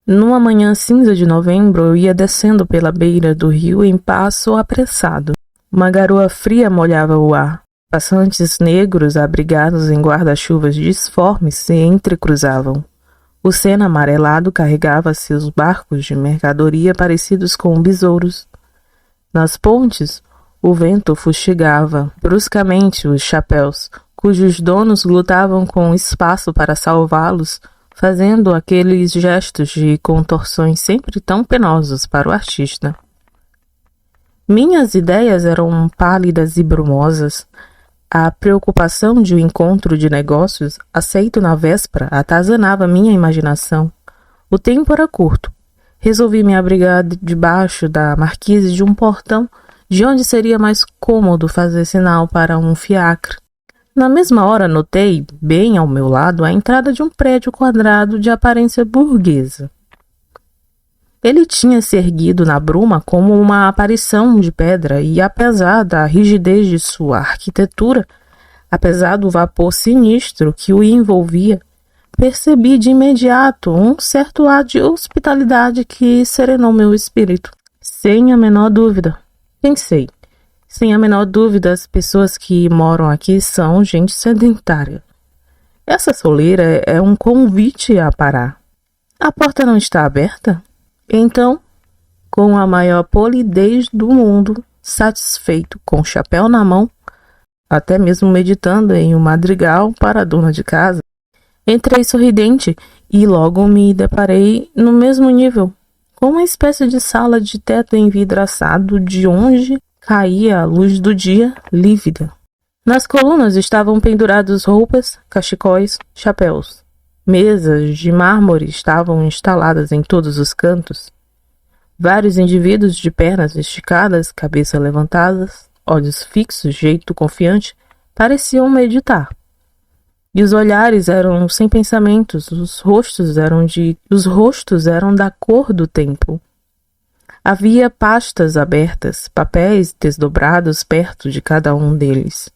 Numa manhã cinza de novembro, eu ia descendo pela beira do rio em passo apressado. Uma garoa fria molhava o ar. Passantes negros abrigados em guarda-chuvas disformes se entrecruzavam. O Sena amarelado carregava seus barcos de mercadoria parecidos com besouros. Nas pontes, o vento fustigava bruscamente os chapéus, cujos donos lutavam com espaço para salvá-los, fazendo aqueles gestos de contorções sempre tão penosos para o artista. Minhas ideias eram pálidas e brumosas. A preocupação de um encontro de negócios, aceito na véspera, atazanava minha imaginação. O tempo era curto. Resolvi me abrigar debaixo da marquise de um portão, de onde seria mais cômodo fazer sinal para um fiacre. Na mesma hora notei, bem ao meu lado, a entrada de um prédio quadrado de aparência burguesa. Ele tinha se erguido na bruma como uma aparição de pedra e, apesar da rigidez de sua arquitetura, apesar do vapor sinistro que o envolvia, percebi de imediato um certo ar de hospitalidade que serenou meu espírito. Sem a menor dúvida, pensei. Sem a menor dúvida, as pessoas que moram aqui são gente sedentária. Essa soleira é um convite a parar. A porta não está aberta? Então, com a maior polidez do mundo, satisfeito, com o chapéu na mão, até mesmo meditando em um madrigal para a dona de casa, entrei sorridente e logo me deparei no mesmo nível, com uma espécie de sala de teto envidraçado de onde caía a luz do dia lívida. Nas colunas estavam penduradas roupas, cachecóis, chapéus. Mesas de mármore estavam instaladas em todos os cantos. Vários indivíduos de pernas esticadas, cabeça levantadas, olhos fixos, jeito confiante, pareciam meditar. E os olhares eram sem pensamentos, os rostos eram da cor do tempo. Havia pastas abertas, papéis desdobrados perto de cada um deles.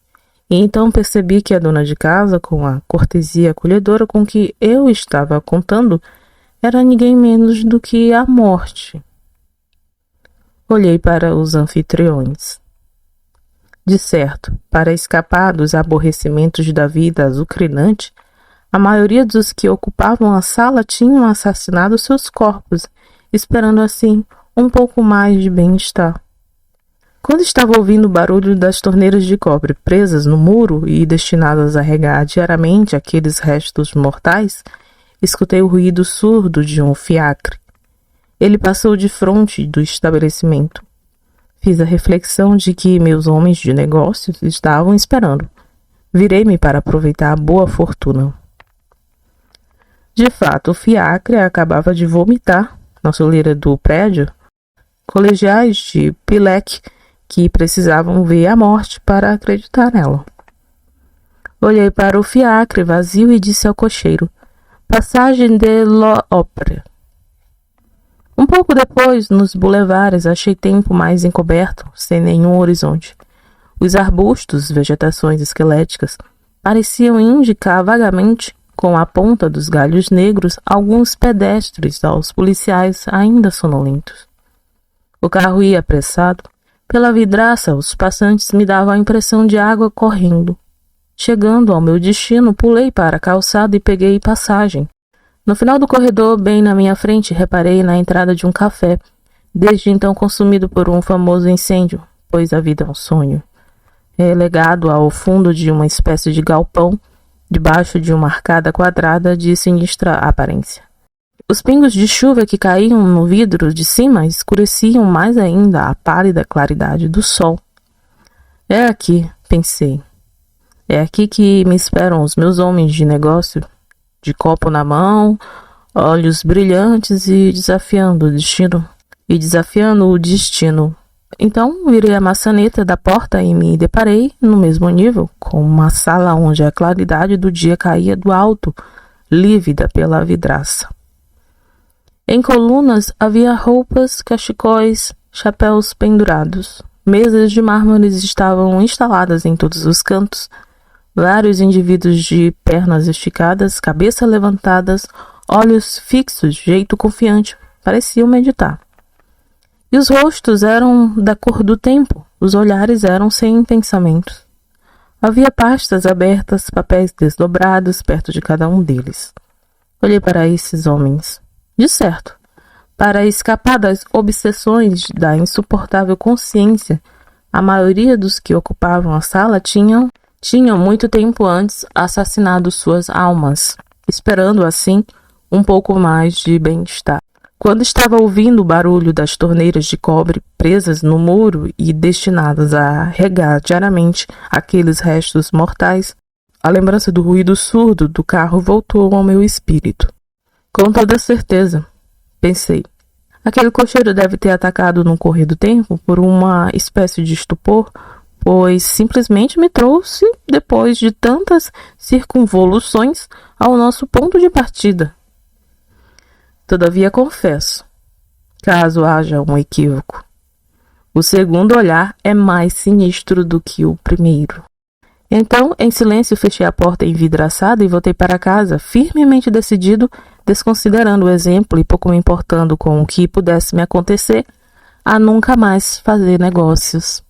E então percebi que a dona de casa, com a cortesia acolhedora com que eu estava contando, era ninguém menos do que a morte. Olhei para os anfitriões. De certo, para escapar dos aborrecimentos da vida azucrinante, a maioria dos que ocupavam a sala tinham assassinado seus corpos, esperando assim um pouco mais de bem-estar. Quando estava ouvindo o barulho das torneiras de cobre presas no muro e destinadas a regar diariamente aqueles restos mortais, escutei o ruído surdo de um fiacre. Ele passou de frente do estabelecimento. Fiz a reflexão de que meus homens de negócios estavam esperando. Virei-me para aproveitar a boa fortuna. De fato, o fiacre acabava de vomitar na soleira do prédio colegiais de pileque que precisavam ver a morte para acreditar nela. Olhei para o fiacre vazio e disse ao cocheiro: "Passagem de l'Opéra." Um pouco depois, nos bulevares, achei tempo mais encoberto, sem nenhum horizonte. Os arbustos, vegetações esqueléticas, pareciam indicar vagamente, com a ponta dos galhos negros, alguns pedestres aos policiais ainda sonolentos. O carro ia apressado. Pela vidraça, os passantes me davam a impressão de água correndo. Chegando ao meu destino, pulei para a calçada e peguei passagem. No final do corredor, bem na minha frente, reparei na entrada de um café, desde então consumido por um famoso incêndio, pois a vida é um sonho. Relegado ao fundo de uma espécie de galpão, debaixo de uma arcada quadrada de sinistra aparência. Os pingos de chuva que caíam no vidro de cima escureciam mais ainda a pálida claridade do sol. É aqui, pensei. É aqui que me esperam os meus homens de negócio, de copo na mão, olhos brilhantes e desafiando o destino. Então virei a maçaneta da porta e me deparei no mesmo nível, com uma sala onde a claridade do dia caía do alto, lívida pela vidraça. Em colunas havia roupas, cachecóis, chapéus pendurados. Mesas de mármore estavam instaladas em todos os cantos. Vários indivíduos de pernas esticadas, cabeça levantadas, olhos fixos, jeito confiante, pareciam meditar. E os rostos eram da cor do tempo, os olhares eram sem pensamentos. Havia pastas abertas, papéis desdobrados perto de cada um deles. Olhei para esses homens. De certo, para escapar das obsessões da insuportável consciência, a maioria dos que ocupavam a sala tinham muito tempo antes assassinado suas almas, esperando assim um pouco mais de bem-estar. Quando estava ouvindo o barulho das torneiras de cobre presas no muro e destinadas a regar diariamente aqueles restos mortais, a lembrança do ruído surdo do carro voltou ao meu espírito. Com toda certeza, pensei, aquele cocheiro deve ter atacado no correr do tempo por uma espécie de estupor, pois simplesmente me trouxe, depois de tantas circunvoluções, ao nosso ponto de partida. Todavia confesso, caso haja um equívoco, o segundo olhar é mais sinistro do que o primeiro. Então, em silêncio, fechei a porta envidraçada e voltei para casa, firmemente decidido, desconsiderando o exemplo e pouco me importando com o que pudesse me acontecer, a nunca mais fazer negócios.